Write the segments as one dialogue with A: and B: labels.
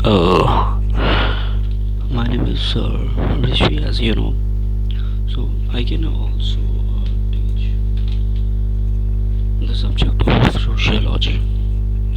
A: Uh, my name is Rishi, as you know. So I can also teach the subject of sociology,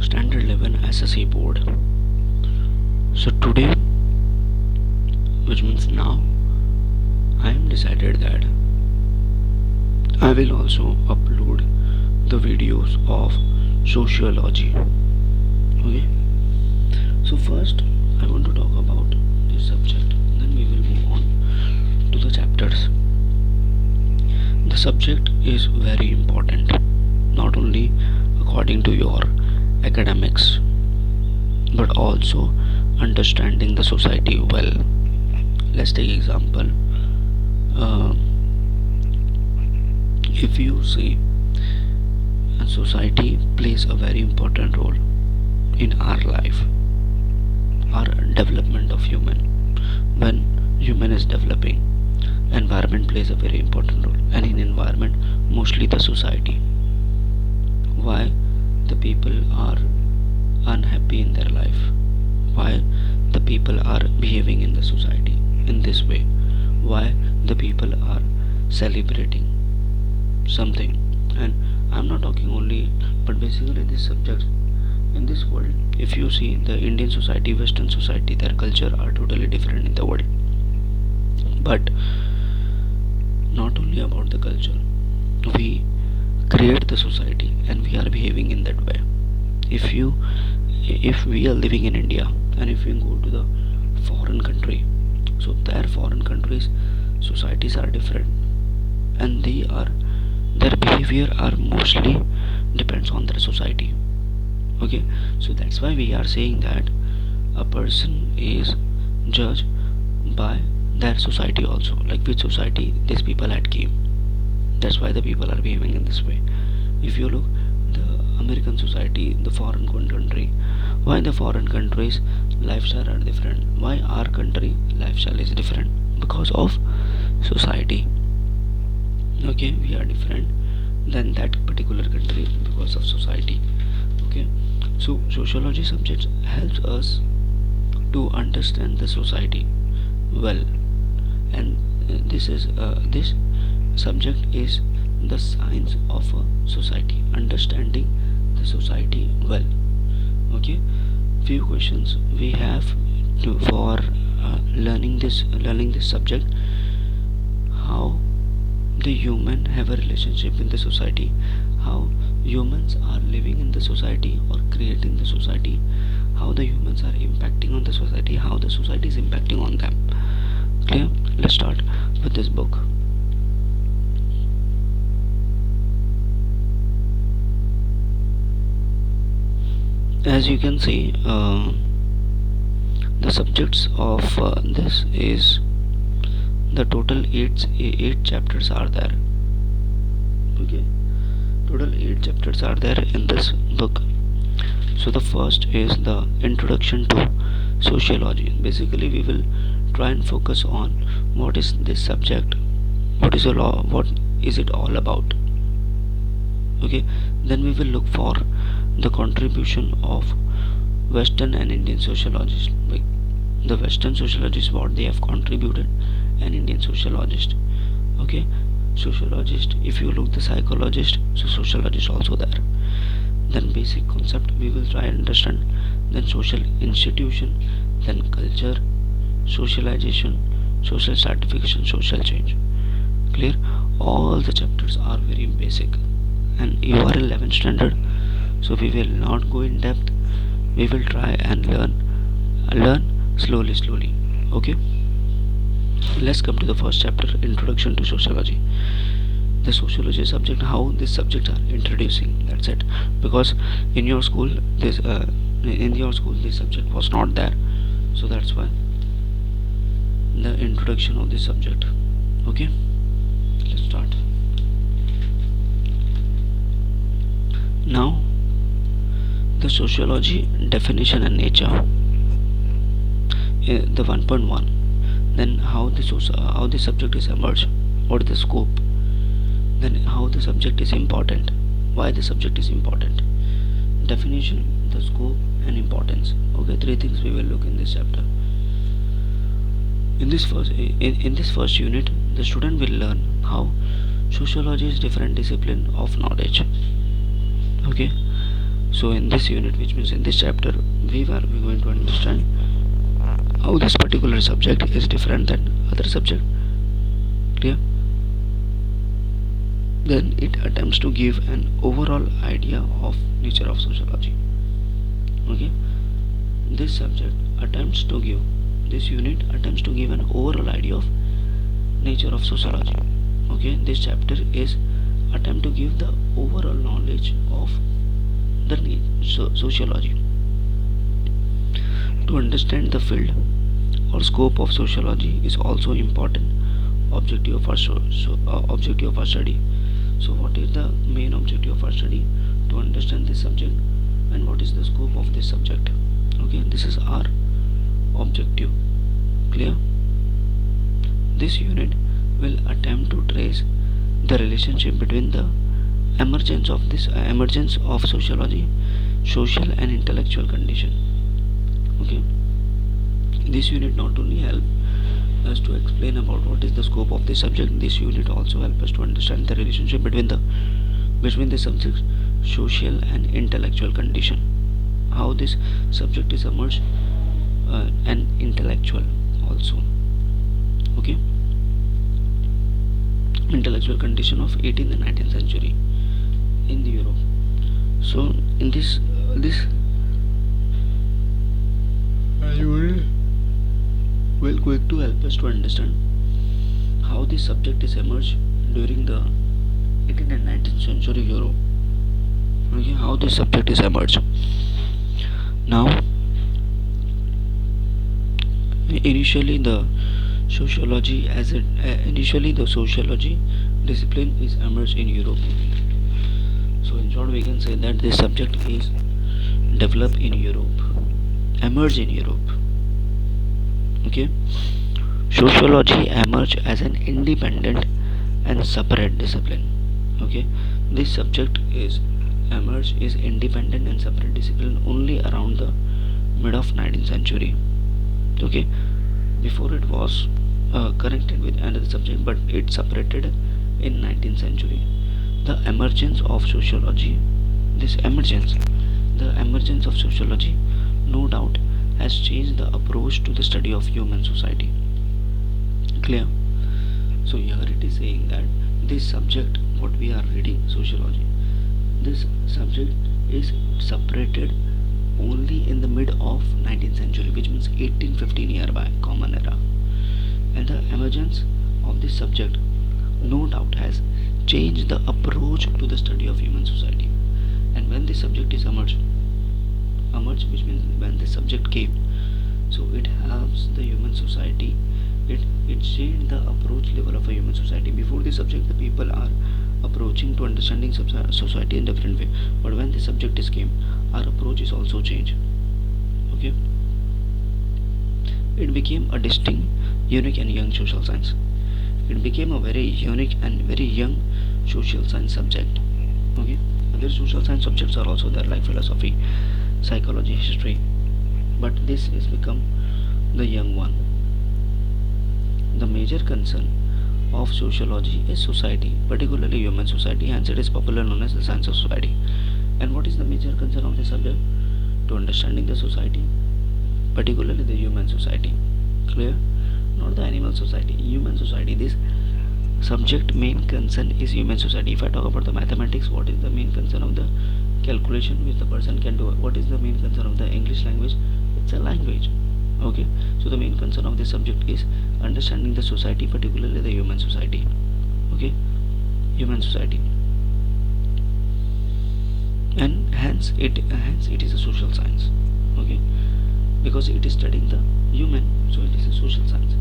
A: standard 11 SSA board. So today, which means now, I am decided that I will also upload the videos of sociology. Okay. So first, I want to talk about this subject. Then we will move on to the chapters. The subject is very important, not only according to your academics, but also understanding the society well. Let's take example. Uh, if you see, a society plays a very important role in our life, our development of human. When human is developing, environment plays a very important role, and in environment, mostly the society. Why the people are unhappy in their life, why the people are behaving in the society in this way, why the people are celebrating something. And I'm not talking only, but basically this subject in this world, if you see the Indian society, Western society, their culture are totally different in the world. But not only about the culture, we create the society and we are behaving in that way. If you if we are living in India, and if we go to the foreign country, so their foreign countries societies are different, and their behavior are mostly depends on their society. Okay, so that's why we are saying that a person is judged by their society also, like which society these people had came. That's why the people are behaving in this way. If you look the American society, the foreign country, why the foreign countries lifestyle are different, why our country lifestyle is different? Because of society. Okay, we are different than that particular country because of society. Okay, so sociology subject helps us to understand the society well. And this subject is the science of a society, understanding the society well. Okay, few questions we have to for learning this subject. How the human have a relationship in the society, how humans are living in the society or creating the society, how the humans are impacting on the society, how the society is impacting on them. Clear? Let's start with this book. As you can see, the subjects of this is the total eight chapters are there. Okay, total 8 chapters are there in this book. So the first is the introduction to sociology. Basically we will try and focus on what is this subject, what is a law, what is it all about. Okay, then we will look for the contribution of Western and Indian sociologists, like the Western sociologists what they have contributed, and Indian sociologist. Okay, sociologist, if you look the psychologist, so sociologist also there. Then basic concept we will try and understand, then social institution, then culture, socialization, social stratification, social change. Clear? All the chapters are very basic, and you are in 11th standard, so we will not go in depth. We will try and learn slowly. Okay, let's come to the first chapter, introduction to sociology. The sociology subject, how this subject are introducing, that's it. Because in your school this subject was not there, so that's why the introduction of this subject. Okay, let's start now. The sociology definition and nature, the 1.1. Then how the subject is emerged, what is the scope, then how the subject is important, why the subject is important, definition, the scope and importance. Okay, three things we will look in this chapter. In this first unit, the student will learn how sociology is different discipline of knowledge. Okay, so in this unit, which means in this chapter, we are going to understand how this particular subject is different than other subject. Clear? Then it attempts to give an overall idea of nature of sociology. Okay, this subject attempts to give this unit attempts to give an overall idea of nature of sociology. Okay, this chapter is attempt to give the overall knowledge of the sociology. To understand the field or scope of sociology is also important objective of our objective of our study. So what is the main objective of our study? To understand this subject, and what is the scope of this subject. Okay, this is our objective. Clear? This unit will attempt to trace the relationship between the emergence of sociology, social and intellectual condition. Okay, this unit not only help us to explain about what is the scope of this subject, this unit also help us to understand the relationship between the subject, social and intellectual condition, how this subject is emerged and intellectual also. Okay, intellectual condition of 18th and 19th century in the Europe. So in this unit will quick to help us to understand how this subject is emerged during the 18th and 19th century Europe. Okay, how this subject is emerged. Now, initially the sociology discipline is emerged in Europe. So in short, we can say that this subject is developed in Europe, emerged in Europe. Okay, sociology emerged as an independent and separate discipline. Okay, this subject is independent and separate discipline only around the mid of 19th century. Okay, before it was connected with another subject, but it separated in 19th century. The emergence of sociology, the emergence of sociology, no doubt has changed the approach to the study of human society. Clear? So here it is saying that this subject, what we are reading, sociology, this subject is separated only in the mid of 19th century, which means 1815 nearby common era. And the emergence of this subject no doubt has changed the approach to the study of human society. And when this subject is emerged, which means when the subject came, so it helps the human society, it changed the approach level of a human society. Before the subject, the people are approaching to understanding society in different way, but when the subject is came, our approach is also changed. Okay, it became a distinct, unique and young social science. It became a very unique and very young social science subject. Okay, other social science subjects are also there, like philosophy, psychology, history, but this has become the young one. The major concern of sociology is society, particularly human society, hence it is popularly known as the science of society. And what is the major concern of the subject? To understanding the society, particularly the human society. Clear? Not the animal society, human society. This subject main concern is human society. If I talk about the mathematics, what is the main concern of the calculation which the person can do? What is the main concern of the English language? It's a language. Okay, so the main concern of this subject is understanding the society, particularly the human society. Okay, human society, and hence it is a social science. Okay, because it is studying the human, so it is a social science.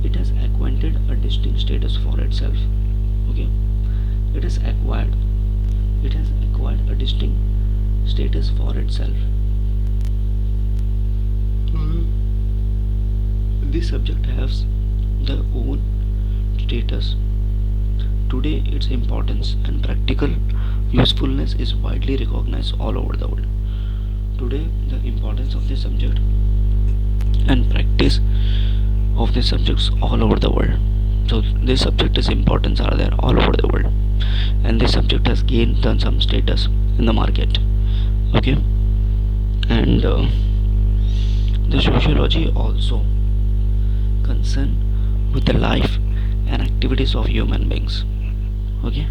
A: It has acquired a distinct status for itself. Okay, it has acquired a distinct status for itself. This subject has the own status. Today its importance and practical usefulness is widely recognized all over the world. today the importance of this subject and practice of these subjects all over the world. So this subject is importance are there all over the world, and this subject has gained some status in the market. Okay, and the sociology also concern with the life and activities of human beings. Okay,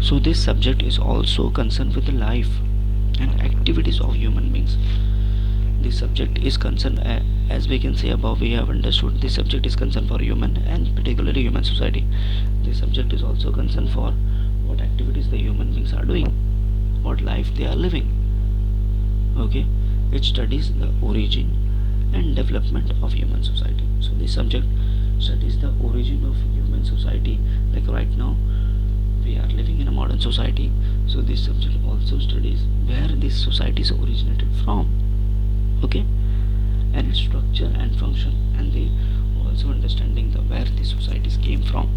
A: so this subject is also concerned with the life and activities of human beings. This subject is concerned, as we can say above, we have understood this subject is concerned for human and particularly human society. This subject is also concerned for what activities the human beings are doing, what life they are living. Okay, it studies the origin and development of human society. So this subject studies the origin of human society. Like right now we are living in a modern society, so this subject also studies where this society is originated from. Okay, and its structure and function, and they also understanding the where the societies came from,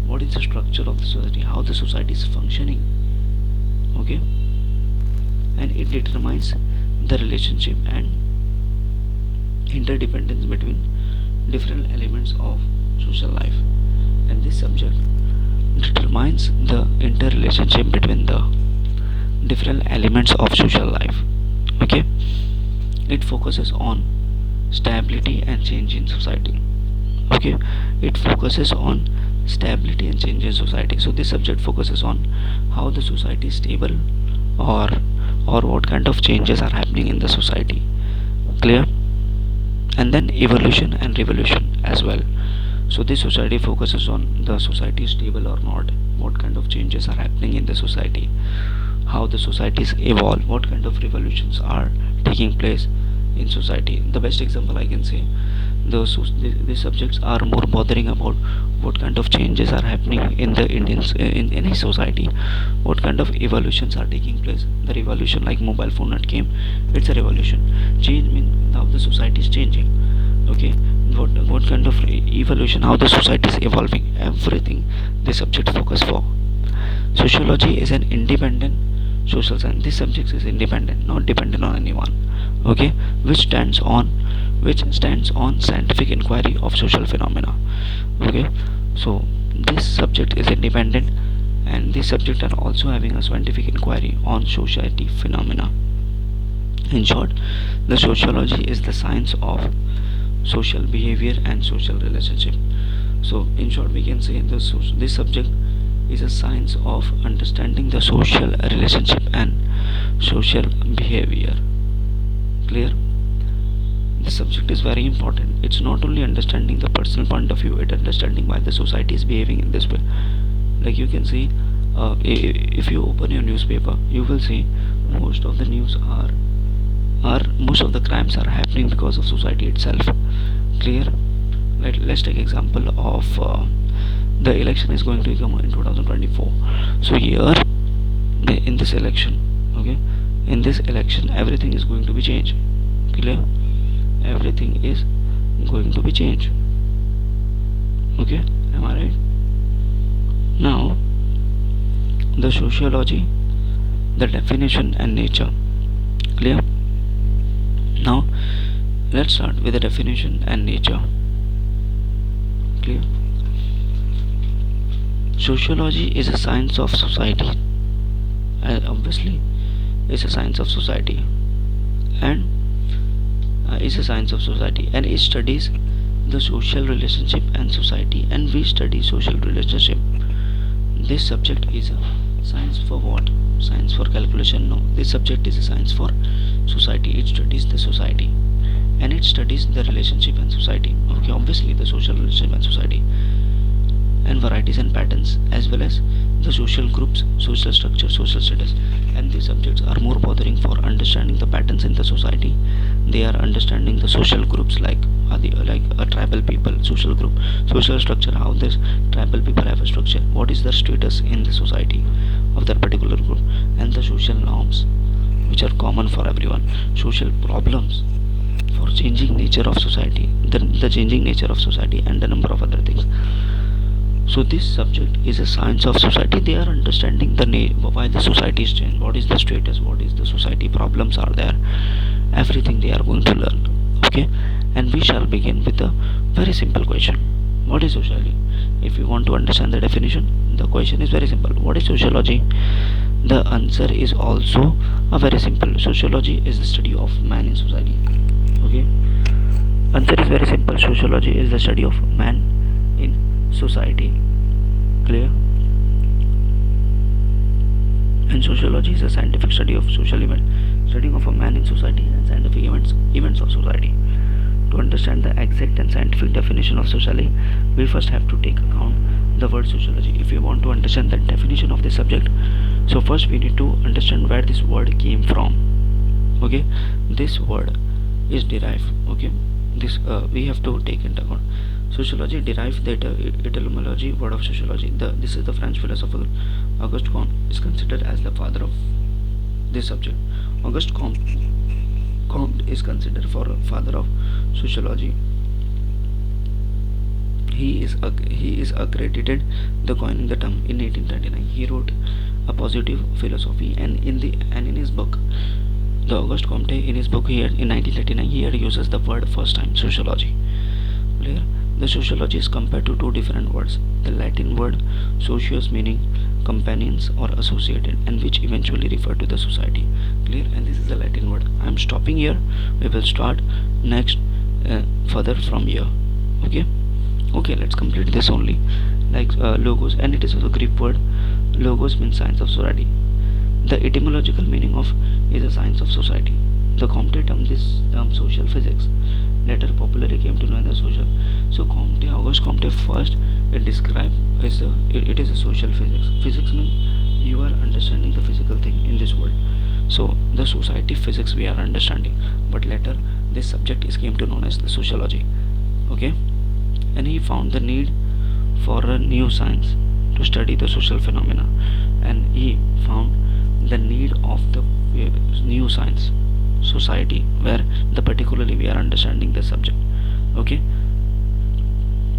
A: what is the structure of the society, how the society is functioning. Okay, and it determines the relationship and interdependence between different elements of social life, and this subject determines the interrelationship between the different elements of social life. Okay, it focuses on stability and change in society. Okay, it focuses on stability and change in society. So this subject focuses on how the society is stable, or what kind of changes are happening in the society. Clear? And then evolution and revolution as well. So this society focuses on the society is stable or not, what kind of changes are happening in the society, how the societies evolve, what kind of revolutions are taking place in society. The best example I can say, these subjects are more bothering about what kind of changes are happening in the Indians in any society, what kind of evolutions are taking place. The revolution like mobile phone that came, it's a revolution. Change means how the society is changing. Okay, what kind of evolution, how the society is evolving, everything this subject focus for. Sociology is an independent social science. This subject is independent, not dependent on anyone. Okay, which stands on scientific inquiry of social phenomena. Okay, so this subject is independent, and this subject are also having a scientific inquiry on society phenomena. In short, the sociology is the science of social behavior and social relationship. So in short we can say this subject is a science of understanding the social relationship and social behavior. Clear? This subject is very important. It's not only understanding the personal point of view, it's understanding why the society is behaving in this way. Like you can see, if you open your newspaper, you will see most of the news are most of the crimes are happening because of society itself. Clear? Let's take example of the election is going to come in 2024. So here in this election, okay, in this election everything is going to be changed. Clear? Everything is going to be changed. Okay, am I right? Now the sociology, the definition and nature. Clear? Now let's start with the definition and nature. Clear? Sociology is a science of society. Obviously it's a science of society, and is a science of society, and it studies the social relationship and society, and we study social relationship. This subject is a science for what? Science for calculation? No, this subject is a science for society. It studies the society, and it studies the relationship and society. Okay, obviously the social relationship and society, and varieties and patterns, as well as the social groups, social structure, social status. And these subjects are more bothering for understanding the patterns in the society. They are understanding the social groups like a tribal people, social group, social structure, how this tribal people have a structure, what is their status in the society of that particular group, and the social norms which are common for everyone, social problems for changing nature of society, the changing nature of society, and a number of other things. So this subject is a science of society. They are understanding why the society is changed, what is the status, what is the society problems are there, everything they are going to learn. Okay, and we shall begin with a very simple question: what is sociology? If you want to understand the definition, the question is very simple: what is sociology? The answer is also a very simple: sociology is the study of man in society. Okay, answer is very simple: sociology is the study of man in society. Clear? And sociology is a scientific study of social event, studying of a man in society and scientific events of society. To understand the exact and scientific definition of sociology, we first have to take account the word sociology. If you want to understand the definition of the subject, so first we need to understand where this word came from. Okay, this word is derived. Okay, this we have to take into account. Sociology derived the etymology word of sociology. This is the French philosopher Auguste Comte is considered as the father of this subject. Auguste Comte is considered for a father of sociology. He is accredited the coining the term in 1839. He wrote a positive philosophy, and in his book, the Auguste Comte, in his book here in 1939, here uses the word first time sociology. Clear? The sociology is compared to two different words. The Latin word socius, meaning companions or associated, and which eventually refer to the society. Clear? And this is the Latin word. I am stopping here. We will start next further from here. Okay. Okay, let's complete this only. Like logos, and it is also Greek word. Logos means science of society. The etymological meaning of is a science of society. The Comte term this term social physics. Later popularly came to know the social. So Comte, Auguste Comte first it described as it is a social physics. Physics means you are understanding the physical thing in this world. So the society physics we are understanding, but later this subject is came to known as the sociology. Okay, and he found the need for a new science to study the social phenomena, and he found the need of the new science society where the particularly we are understanding the subject. Okay,